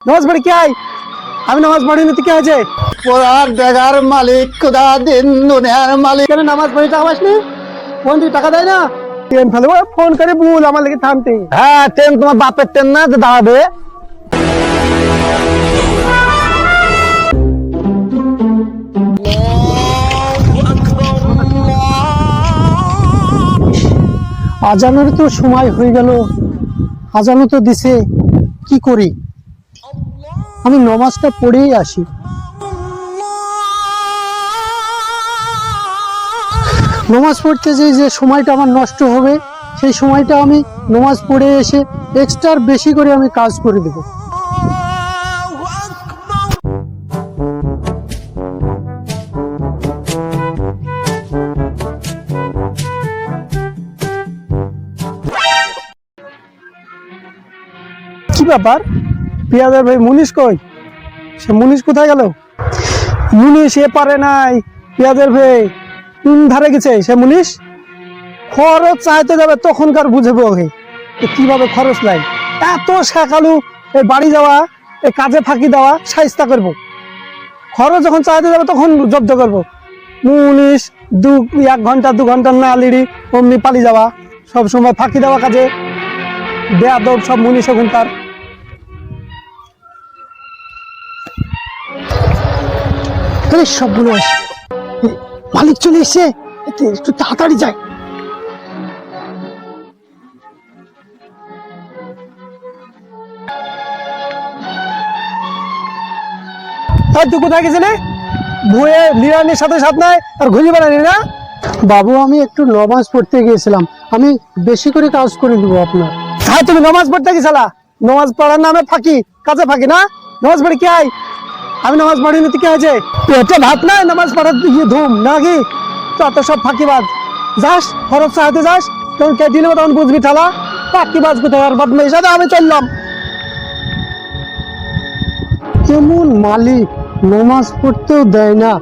নামাজ পড়ি কি আই? আমি নামাজ পড়ি না, কি হয়েছে? পড়ার জায়গার মালিক খোদা দিন দুনিয়ার মালিক। কেন নামাজ পড়ি টাকা পাসনি? ফোন তুই টাকা দেয় না? ট্রেন ফেলবো, ফোন করে বল আমার লেগে থামতে। হ্যাঁ, ট্রেন তোমার বাপের ট্রেন না যে দাঁড়াবে। আজানের তো সময় হয়ে গেল, আজানও তো দিছে, কি করি? আমি নামাজটা পড়েই আসি। নামাজ পড়তে যে সময়টা আমার নষ্ট হবে, সেই সময়টা আমি নামাজ পড়ে এসে এক্সট্রা বেশি করে আমি কাজ করে দেব। কি ব্যাপার? পিয়াদের ভাই মুনিশ কই? সে মুনিশ কোথায় গেল? মুনিশ এ পারে নাই, পিয়াদের ভাই কোন ধারে গেছে সে মুনিশ? খরচ চাইতে যাবে তখনকার বুঝবো ওকে কিভাবে খরচ নাই। এত সকালু এই বাড়ি যাওয়া, এই কাজে ফাঁকি দেওয়া সাইস্তা করব, খরচ যখন চাইতে যাবে তখন জব্দ করব। মুনিশ 1 ঘন্টা 2 ঘন্টা না লিড়ি অমনি পালিয়ে যাওয়া, সব সময় ফাঁকি দেওয়া কাজে বেয়াদব সব মুনিশ ওখানকার। সবগুলো আসে, মালিক চলে এসছে, একটু তাড়াতাড়ি যায়। তুই কোথায় গেছিলে? ভুয়ে লিরানির সাথে সাথ নাই আর ঘুরি বেড়ানি না? বাবু আমি একটু নামাজ পড়তে গিয়েছিলাম, আমি বেশি করে কাজ করে দেবো আপনার। হ্যাঁ তুমি নামাজ পড়তে গেছিলা? নামাজ পড়ার নামে ফাঁকি, কাজে ফাঁকি না? নামাজ পড়ে কি আই? আমি নামাজ পড়িনি, কি হয়েছে? পেটে ভাত নাই, নামাজ পড়ার গিয়ে ধুম নাকি? তত সব ফাঁকিবাজ। যাস খরচ চাইতে যাস, তখন কে দিলে তখন বুঝবি ঠালা ফাঁকিবাজ কোথায়। আর বদমাইশ সাথে আমি চললাম। কেমন মালিক, নামাজ পড়তেও দেয় না।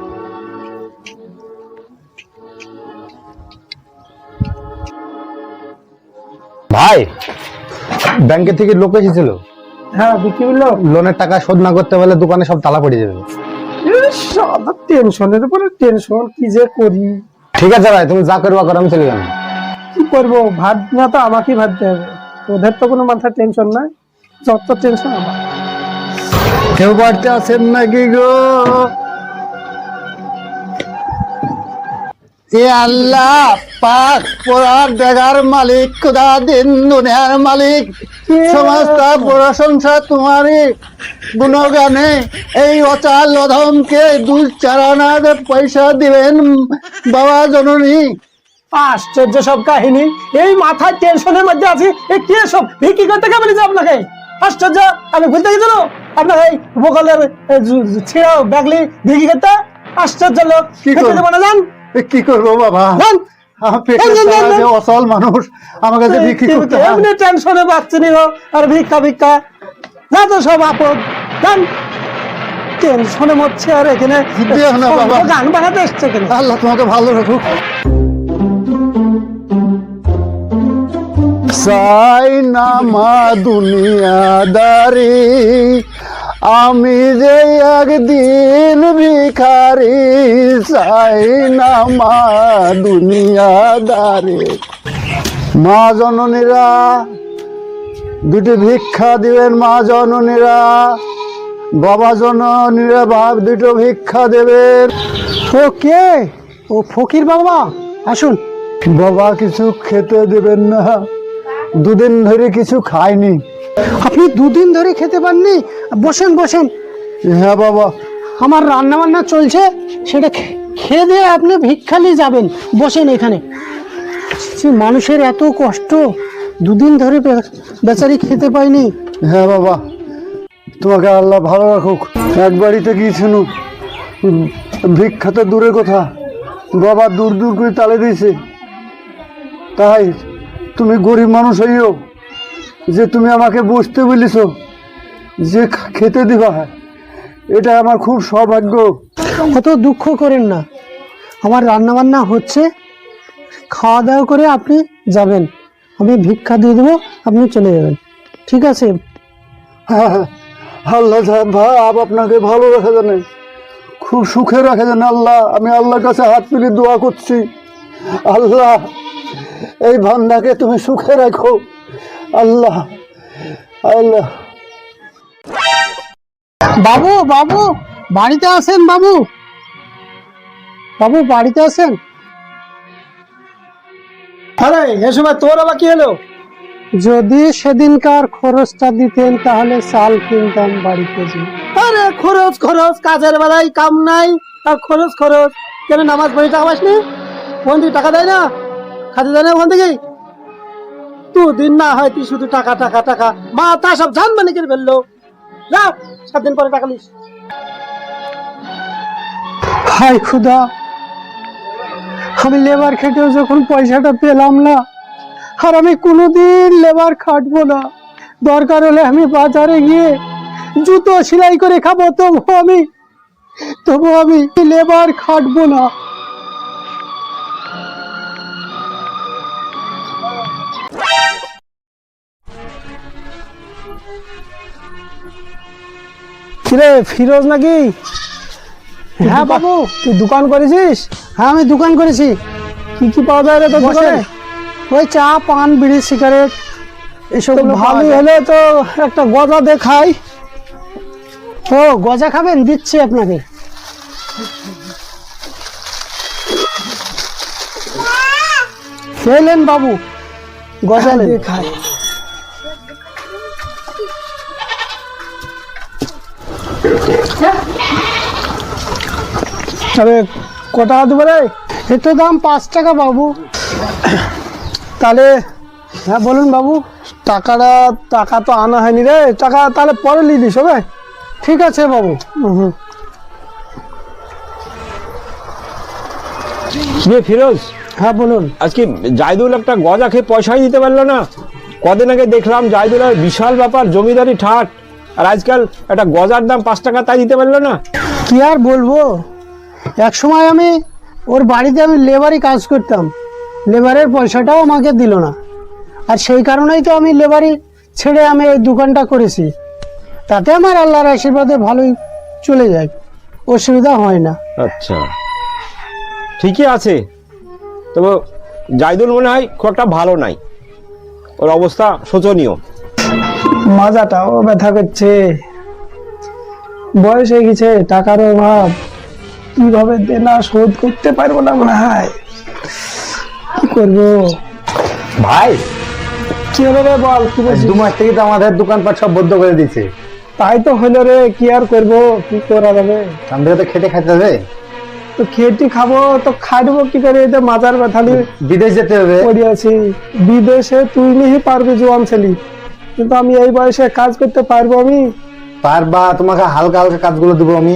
ভাই, ব্যাংকে থেকে লোক এসেছিল। হ্যাঁ কি বললো? লোনের টাকা শোধ না করতে পারলে দোকানে সব তালা পড়ে যাবে। টেনশনের উপরে টেনশন, কি যে করি। ঠিক আছে ভাই, তুমি যা করবা করো, আমি চলে গেলাম। কি করবো, ভাত না তো আমাকেই ভাবতে হবে, ওদের তো কোনো মাথায় টেনশন নাই, যত টেনশন আমার। কেউ বাড়তে আছেন নাকি গো? এ আল্লাহ পাক, পড়ার জায়গার মালিক খোদা দিন দুনিয়ার মালিক, সমস্ত প্রশংসা তোমারই গুণগানে। এই অচাল অধমকে 2-4 আনা পয়সা দিবেন বাবা জননী। আশ্চর্য সব কাহিনী, এই মাথায় টেনশনের মধ্যে আছি। এই কি সব ভিকি করতে কে বলেছে আপনাকে? আশ্চর্য, আমি ভুলতে গেছিল আপনাকে এই বগলের ছিঁড়া ব্যাগলি ভিকি করতে। আশ্চর্য লোক, কি করবো? মানে যান কি করবো বাবা, অসল মানুষ, আমার কাছে ভিক্ষি করতে হয়। এমনি টেনশনে বাচ্চা নিল আর ভিক্ষা ভিক্ষা, যত সব আপদ। যান, টেনশনে মরছে আর এখানে গান বানাতে এসছে কেন? আল্লাহ তোমাকে ভালো রাখুক। চাই না মা দুনিয়াদারি, আমি যে একদিন ভিখারি। চাই না মা দুনিয়াদারি। মা জননীরা 2টি ভিক্ষা দিবেন, মা জননীরা। বাবা জননীরা 2টো ভিক্ষা দেবেন। ওকে, ও ফকির বাবা আসুন। বাবা কিছু খেতে দেবেন না, 2 দিন ধরে কিছু খাইনি। আপনি 2 দিন ধরে খেতে পাননি? বসেন বসেন। হ্যাঁ বাবা, আমার রান্না বান্না চলছে, সেটা খেয়ে দিয়ে আপনি ভিক্ষা নিয়ে যাবেন। বসেন এখানে। মানুষের এত কষ্ট, 2 দিন ধরে বেচারি খেতে পাইনি। হ্যাঁ বাবা, তোমাকে আল্লাহ ভালো রাখুক। এক বাড়িতে গিয়েছিল, ভিক্ষা তো দূরের কথা, বাবা দূর দূর করে তালে দিয়েছে। তাই তুমি গরিব মানুষ হইও যে তুমি আমাকে বসতে বলিস, যে খেতে দিবা, এটা আমার খুব সৌভাগ্য। অত দুঃখ করেন না, আমার রান্না বান্না হচ্ছে, খাওয়া দাওয়া করে আপনি যাবেন, আমি ভিক্ষা দিয়ে দেবো, আপনি চলে যাবেন। ঠিক আছে? হ্যাঁ, আল্লাহ সাহেব ভাব আপনাকে ভালো রাখা জানে, খুব সুখে রাখা জানে আল্লাহ। আমি আল্লাহর কাছে হাত তুলে দোয়া করছি, আল্লাহ এই বান্দাকে তুমি সুখে রাখো আল্লাহ। আল্লাহ বাবু বাবু বাড়িতে আছেন? বাবু বাবু বাড়িতে আছেন? আরে এ সময় তোর আবার কি হলো? যদি সেদিনকার খরচটা দিতেন তাহলে চাল কিনতাম বাড়িতে যে। আরে খরচ খরচ, কাজের বেলায় কাম নাই আর খরচ খরচ। কেন নামাজ পড়ে টাকা পাসনি? ওখান থেকে টাকা দেয় না, খাতে দেয় না ওখান থেকে? দুদিন না হয় তুই শুধু টাকা টাকা টাকা, মাথা সব ঝান মানে করে ফেললো। যা 7 দিন পরে টাকা নিস। হাই খুদা, আমি লেবার খেটেও যখন পয়সাটা পেলাম না, আর আমি কোনোদিন লেবার খাটবো না। দরকার হলে আমি বাজারে গিয়ে জুতো সেলাই করে খাবো, তবু আমি লেবার খাটবো না। কিরে ফিরোজ নাকি? হ্যাঁ বাবু। তুই দোকান করেছিস? হ্যাঁ আমি দোকান করেছি। কি কি পাওয়া যায় রে তোর দোকানে? ওই চা, পান, বিড়ি, সিগারেট এসব। ভালোই হলে তো একটা গজা দেখাই। ও গজা খাবেন? দিচ্ছি আপনাকে। খেলেন বাবু, গজা দেখাই। আরে কত টাকা দেবো রে? এত দাম 5 টাকা বাবু। তাহলে হ্যাঁ বলুন বাবু। টাকা তো আনা হয়নি রে, টাকা তাহলে পরে নিয়ে দিস হবে? ঠিক আছে বাবু। ফিরোজ, হ্যাঁ বলুন। আজকে জাইদুল একটা গজা খেয়ে পয়সাই দিতে পারলো না। কদিন আগে দেখলাম জাইদুলের বিশাল ব্যাপার, জমিদারি ঠাট, আর আজকাল একটা গজার দাম 5 টাকা, তাই দিতে পারলো না। কি আর বলবো, এক সময় আমি ওর বাড়িতে লেবারি কাজ করতাম, লেবারের পয়সাটাও আমাকে দিল না। আর সেই কারণেই তো আমি লেবারি ছেড়ে আমি এই দোকানটা করেছি। তাতে আমার আল্লাহর আশীর্বাদে ভালোই চলে যায়, অসুবিধা হয় না। আচ্ছা, ঠিকই আছে। তবে জাইদুল মনে হয় খুব একটা ভালো নাই, ওর অবস্থা শোচনীয়। মাজাটাও ব্যথা করছে, বয়স হয়ে গেছে, টাকার অভাব, কিভাবে দেনা শোধ করতে পারবো না মনে হয়। কি করবো ভাই? কি হলো রে বল, কি বলছিস? 2 মাস থেকে তো আমাদের দোকানপাট সব বন্ধ করে দিচ্ছে। তাই তো হলো রে, কি আর করবো, কি করা যাবে? আমাদের তো খেটে খাইতে হবে। তো খেটি খাবো তো খাটবো কি করে? এই তো মাজার ব্যথা নিয়ে বিদেশ যেতে হবে। পড়ে আছি। বিদেশে তুই নিয়ে পারবি, জোয়ান ছেলে, কিন্তু আমি এই বয়সে কাজ করতে পারবো? আমি পারবা? তোমাকে হালকা হালকা কাজগুলো দেবো আমি।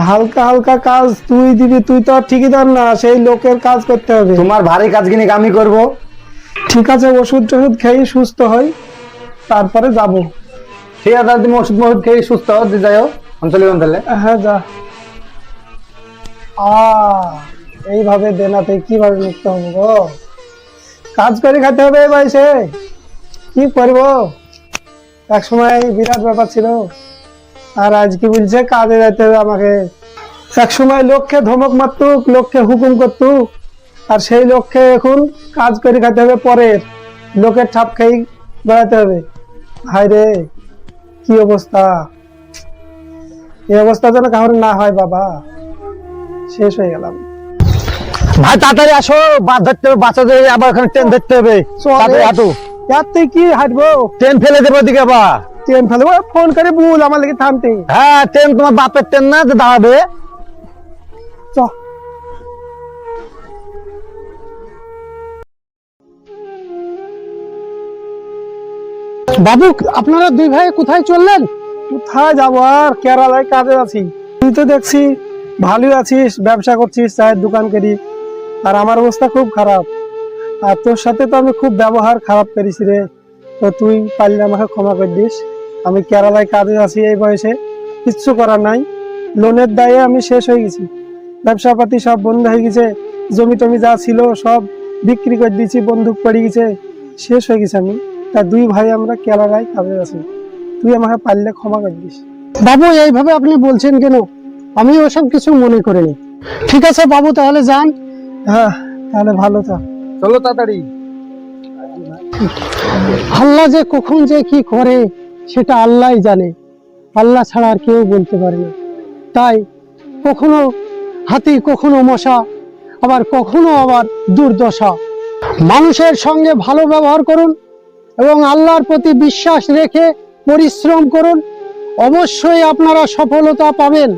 হালকা হালকা কাজ তুই দিবি? তুই তো আর ঠিকাদার না, সেই লোকের কাজ করতে হবে। তোমার ভারী কাজ কিনে আমি করব। ঠিক আছে, ওষুধ টষুধ খেয়ে সুস্থ হয়, তারপরে যাব। ঠিক আছে, তুমি ওষুধ মষুধ খেয়ে সুস্থ হও, যাই হোক আমি চলে গেলাম তাহলে। হ্যাঁ যা। এইভাবে দেনাতে কিভাবে মুক্ত হবো গো? কাজ করে খেতে হবে এই বয়সে, কি করবো? এক সময় বিরাট ব্যাপার ছিল, আর আজকে বলছে কাজে যেতে হবে আমাকে। এক সময় লোককে ধমক মারতুক, লোককে হুকুম করতুক, আর সেই লোককে এখন কাজ করে খেতে হবে, পরের লোকের ছাপ খেয়ে বেড়াতে হবে। হায় রে, কি অবস্থা! এই অবস্থা যেন কারোর না হয় বাবা, শেষ হয়ে গেলাম। ভাই তাড়াতাড়ি আসো, বাস ধরতে হবে, বাচ্চাদের আবার ওখানে ট্রেন ধরতে হবে। তাড়াতাড়ি হাঁটো, তুই কি হাঁটবো? ট্রেন ফেলে দেবো ওদিকে আবার। ট্রেন ফেলবো? ফোন করে বল আমার লেগে থামতে। হ্যাঁ, ট্রেন তোমার বাপের ট্রেন না যে দাঁড়াবে। চ। বাবু, আপনারা 2 ভাই কোথায় চললেন? কোথায় যাবো আর, কেরালায় কাজে আছি। তুই তো দেখছি ভালোই আছিস, ব্যবসা করছিস, চায়ের দোকান করি, আর আমার অবস্থা খুব খারাপ। আর তোর সাথে তো আমি খুব ব্যবহার খারাপ করেছি রে, তো তুই পারলে আমাকে ক্ষমা করে দিস। আমি কেরালায় কাজে আছি, এই বয়সে কিচ্ছু করার নাই। লোনের দায়ে আমি শেষ হয়ে গেছি, ব্যবসা পাতি সব বন্ধ হয়ে গেছে, জমি টমি যা ছিল সব বিক্রি করে দিয়েছি, বন্দুক পড়ে গেছে, শেষ হয়ে গেছে আমি। তা 2 ভাই আমরা কেরালায় কাজে আছি। তুই আমাকে পারলে ক্ষমা করে দিস। বাবু এইভাবে আপনি বলছেন কেন? আমি ওসব কিছু মনে করিনি। ঠিক আছে বাবু, তাহলে যান। হ্যাঁ, তাহলে ভালো থাক। চলো তাড়াতাড়ি। আল্লাহ যে কখন যে কি করে সেটা আল্লাহই জানে, আল্লাহ ছাড়া আর কেউ বলতে পারে না। তাই কখনো হাতি, কখনো মশা, আবার কখনো আবার দুর্দশা। মানুষের সঙ্গে ভালো ব্যবহার করুন এবং আল্লাহর প্রতি বিশ্বাস রেখে পরিশ্রম করুন, অবশ্যই আপনারা সফলতা পাবেন।